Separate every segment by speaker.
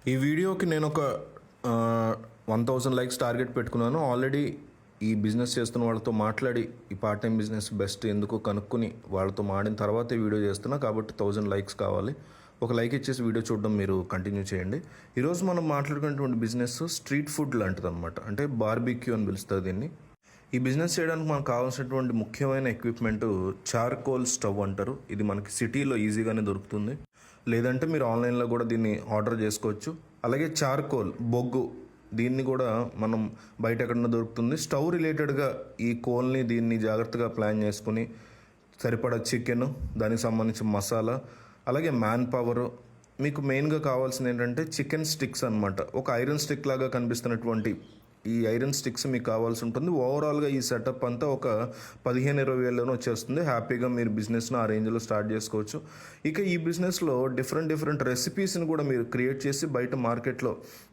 Speaker 1: ఈ వీడియోకి నేను ఒక 1000 లైక్స్ టార్గెట్ పెట్టుకున్నాను. ఆల్రెడీ ఈ బిజినెస్ చేస్తున్న వాళ్ళతో మాట్లాడి ఈ పార్ట్ టైం బిజినెస్ బెస్ట్ ఎందుకు కనుక్కొని వాళ్ళతో మాడిన తర్వాత ఈ వీడియో చేస్తున్నా, కాబట్టి 1000 లైక్స్ కావాలి. ఒక లైక్ ఇచ్చేసి వీడియో చూడడం మీరు కంటిన్యూ చేయండి. ఈరోజు మనం మాట్లాడుకునేటువంటి బిజినెస్ స్ట్రీట్ ఫుడ్ లాంటిది అనమాట. అంటే బార్బిక్యూ అని పిలుస్తారు దీన్ని. ఈ బిజినెస్ చేయడానికి మనకు కావాల్సినటువంటి ముఖ్యమైన ఎక్విప్మెంట్ చార్కోల్ స్టవ్ అంటారు. ఇది మనకి సిటీలో ఈజీగానే దొరుకుతుంది, లేదంటే మీరు ఆన్లైన్లో కూడా దీన్ని ఆర్డర్ చేసుకోవచ్చు. అలాగే చార్కోల్ బొగ్గు, దీన్ని కూడా మనం బయట ఎక్కడన్నా దొరుకుతుంది. స్టవ్ రిలేటెడ్గా ఈ కోల్ని దీన్ని జాగ్రత్తగా ప్లాన్ చేసుకుని సరిపడా చికెన్, దానికి సంబంధించిన మసాలా, అలాగే మ్యాన్ పవర్. మీకు మెయిన్గా కావాల్సింది ఏంటంటే చికెన్ స్టిక్స్ అనమాట. ఒక ఐరన్ స్టిక్ లాగా కనిపిస్తున్నటువంటి ఈ ఐరన్ స్టిక్స్ మీకు కావాల్సి ఉంటుంది. ఓవరాల్గా ఈ సెటప్ అంతా ఒక 15-20 వేలలోనే వచ్చేస్తుంది. హ్యాపీగా మీరు బిజినెస్ను ఆ రేంజ్లో స్టార్ట్ చేసుకోవచ్చు. ఇక ఈ బిజినెస్లో డిఫరెంట్ రెసిపీస్ని కూడా మీరు క్రియేట్ చేసి బయట మార్కెట్లో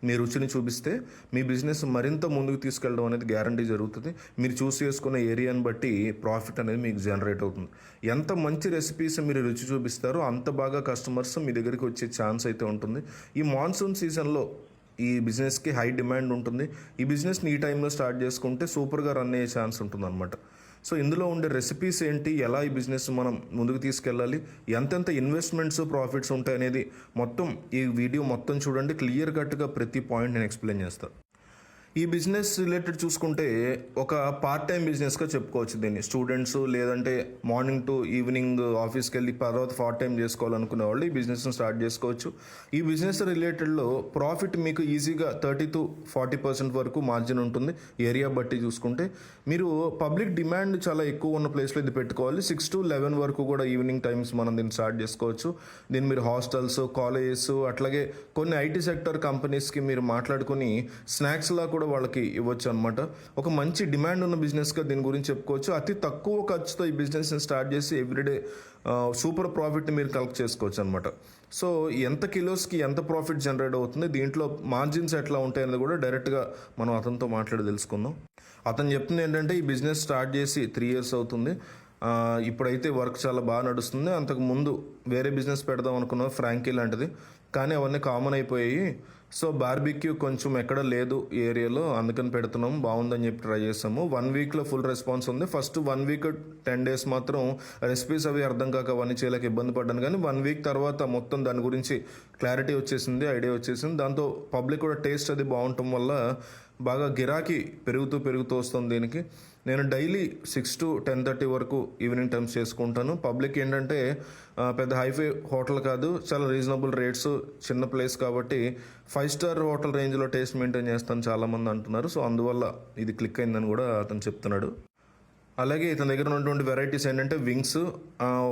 Speaker 1: మీ రుచిని చూపిస్తే మీ బిజినెస్ మరింత ముందుకు తీసుకెళ్ళడం అనేది గ్యారంటీ జరుగుతుంది. మీరు చూస్ చేసుకునే ఏరియాని బట్టి ప్రాఫిట్ అనేది మీకు జనరేట్ అవుతుంది. ఎంత మంచి రెసిపీస్ మీరు రుచి చూపిస్తారో అంత బాగా కస్టమర్స్ మీ దగ్గరికి వచ్చే ఛాన్స్ అయితే ఉంటుంది. ఈ మాన్సూన్ సీజన్లో ఈ బిజినెస్కి హై డిమాండ్ ఉంటుంది. ఈ బిజినెస్ని ఈ టైంలో స్టార్ట్ చేసుకుంటే సూపర్గా రన్ అయ్యే ఛాన్స్ ఉంటుంది అనమాట. సో ఇందులో ఉండే రెసిపీస్ ఏంటి, ఎలా ఈ బిజినెస్ మనం ముందుకు తీసుకెళ్ళాలి, ఎంతెంత ఇన్వెస్ట్మెంట్స్ ప్రాఫిట్స్ ఉంటాయి అనేది మొత్తం ఈ వీడియో మొత్తం చూడండి. క్లియర్ కట్గా ప్రతి పాయింట్ నేను ఎక్స్ప్లెయిన్ చేస్తాను. ఈ బిజినెస్ రిలేటెడ్ చూసుకుంటే ఒక పార్ట్ టైం బిజినెస్గా చెప్పుకోవచ్చు దీన్ని. స్టూడెంట్స్ లేదంటే మార్నింగ్ టు ఈవినింగ్ ఆఫీస్కి వెళ్ళి తర్వాత పార్ట్ టైం చేసుకోవాలనుకునే వాళ్ళు ఈ బిజినెస్ని స్టార్ట్ చేసుకోవచ్చు. ఈ బిజినెస్ రిలేటెడ్లో ప్రాఫిట్ మీకు ఈజీగా 30-40% వరకు మార్జిన్ ఉంటుంది ఏరియా బట్టి చూసుకుంటే. మీరు పబ్లిక్ డిమాండ్ చాలా ఎక్కువ ఉన్న ప్లేస్లో ఇది పెట్టుకోవాలి. 6 to 11 వరకు కూడా ఈవినింగ్ టైమ్స్ మనం దీన్ని స్టార్ట్ చేసుకోవచ్చు. దీన్ని మీరు హాస్టల్స్, కాలేజెస్, అట్లాగే కొన్ని ఐటీ సెక్టర్ కంపెనీస్కి మీరు మాట్లాడుకుని స్నాక్స్లా కూడా వాళ్ళకి ఇవ్వచ్చు అనమాట. ఒక మంచి డిమాండ్ ఉన్న బిజినెస్గా దీని గురించి చెప్పుకోవచ్చు. అతి తక్కువ ఖర్చుతో ఈ బిజినెస్ని స్టార్ట్ చేసి ఎవ్రీడే సూపర్ ప్రాఫిట్ని మీరు కలెక్ట్ చేసుకోవచ్చు అనమాట. సో ఎంత కిలోస్కి ఎంత ప్రాఫిట్ జనరేట్ అవుతుంది, దీంట్లో మార్జిన్స్ ఎట్లా ఉంటాయనేది కూడా డైరెక్ట్గా మనం అతనితో మాట్లాడి తెలుసుకుందాం. అతను చెప్తుంది ఏంటంటే ఈ బిజినెస్ స్టార్ట్ చేసి 3 years అవుతుంది. ఇప్పుడైతే వర్క్ చాలా బాగా నడుస్తుంది. అంతకు ముందు వేరే బిజినెస్ పెడదాం అనుకున్నాం, ఫ్రాంకీ లాంటిది, కానీ అవన్నీ కామన్ అయిపోయాయి. సో బార్బిక్యూ కొంచెం ఎక్కడ లేదు ఈ ఏరియాలో, అందుకని పెడుతున్నాం, బాగుందని చెప్పి ట్రై చేసాము. 1 weekలో ఫుల్ రెస్పాన్స్ ఉంది. ఫస్ట్ 1 week 10 days మాత్రం రెసిపీస్ అవి అర్థం కాక అవన్నీ చేయలేక ఇబ్బంది పడ్డాను, కానీ 1 week తర్వాత మొత్తం దాని గురించి క్లారిటీ వచ్చేసింది, ఐడియా వచ్చేసింది. దాంతో పబ్లిక్ కూడా టేస్ట్ అది బాగుండటం వల్ల బాగా గిరాకీ పెరుగుతూ వస్తుంది దీనికి. నేను డైలీ 6 to 10:30 వరకు ఈవినింగ్ టైమ్స్ చేసుకుంటాను. పబ్లిక్ ఏంటంటే పెద్ద హైఫై హోటల్ కాదు, చాలా రీజనబుల్ రేట్స్, చిన్న ప్లేస్ కాబట్టి 5-star హోటల్ రేంజ్లో టేస్ట్ మెయింటైన్ చేస్తాను చాలామంది అంటున్నారు. సో అందువల్ల ఇది క్లిక్ అయిందని కూడా అతను చెప్తున్నాడు. అలాగే ఇతని దగ్గర ఉన్నటువంటి వెరైటీస్ ఏంటంటే వింగ్స్,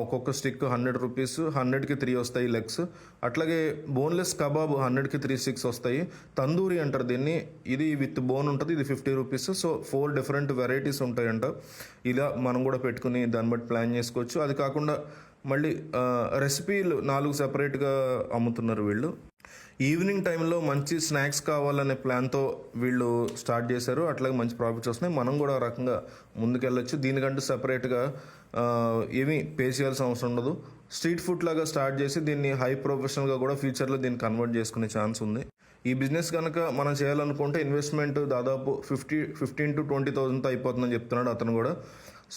Speaker 1: ఒక్కొక్క స్టిక్ 100 రూపీస్, 100కి 3 వస్తాయి లెగ్స్. అట్లాగే బోన్లెస్ కబాబ్ 100కి 3 sticks వస్తాయి. తందూరి అంటారు దీన్ని, ఇది విత్ బోన్ ఉంటుంది, ఇది 50 రూపీస్. సో 4 different వెరైటీస్ ఉంటాయంట. ఇలా మనం కూడా పెట్టుకుని దాన్ని బట్టి ప్లాన్ చేసుకోవచ్చు. అది కాకుండా మళ్ళీ రెసిపీలు 4 సెపరేట్గా అమ్ముతున్నారు వీళ్ళు. ఈవినింగ్ టైంలో మంచి స్నాక్స్ కావాలనే ప్లాన్తో వీళ్ళు స్టార్ట్ చేశారు. అట్లాగే మంచి ప్రాఫిట్స్ వస్తున్నాయి. మనం కూడా ఆ రకంగా ముందుకెళ్ళొచ్చు. దీనికంటూ సపరేట్గా ఏమీ పే చేయాల్సిన అవసరం ఉండదు. స్ట్రీట్ ఫుడ్ లాగా స్టార్ట్ చేసి దీన్ని హై ప్రొఫెషనల్గా కూడా ఫ్యూచర్లో దీన్ని కన్వర్ట్ చేసుకునే ఛాన్స్ ఉంది. ఈ బిజినెస్ కనుక మనం చేయాలనుకుంటే ఇన్వెస్ట్మెంట్ దాదాపు 15,000 to 20,000తో అయిపోతుందని చెప్తున్నాడు అతను కూడా.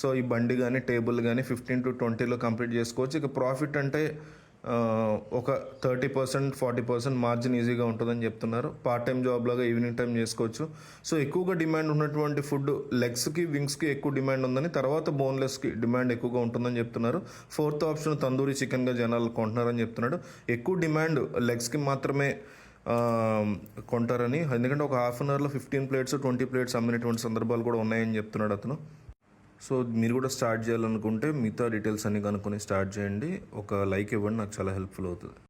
Speaker 1: సో ఈ బండి కానీ టేబుల్ కానీ 15 to 20లో కంప్లీట్ చేసుకోవచ్చు. ఇక ప్రాఫిట్ అంటే ఒక 30%, 40% మార్జిన్ ఈజీగా ఉంటుందని చెప్తున్నారు. పార్ట్ టైం జాబ్ లాగా ఈవినింగ్ టైం చేసుకోవచ్చు. సో ఎక్కువగా డిమాండ్ ఉన్నటువంటి ఫుడ్ లెగ్స్కి, వింగ్స్కి ఎక్కువ డిమాండ్ ఉందని, తర్వాత బోన్లెస్కి డిమాండ్ ఎక్కువగా ఉంటుందని చెప్తున్నారు. 4th ఆప్షన్ తందూరి చికెన్గా జనాలు కొంటున్నారని చెప్తున్నాడు. ఎక్కువ డిమాండ్ లెగ్స్కి మాత్రమే కొంటారని, ఎందుకంటే ఒక హాఫ్ అన్ అవర్లో 15 plates, 20 plates అమ్మినటువంటి సందర్భాలు కూడా ఉన్నాయని చెప్తున్నాడు అతను. సో మీరు కూడా స్టార్ట్ చేయాలనుకుంటే మిగతా డీటెయిల్స్ అన్ని కనుక్కొని స్టార్ట్ చేయండి. ఒక లైక్ ఇవ్వండి, నాకు చాలా హెల్ప్ఫుల్ అవుతుంది.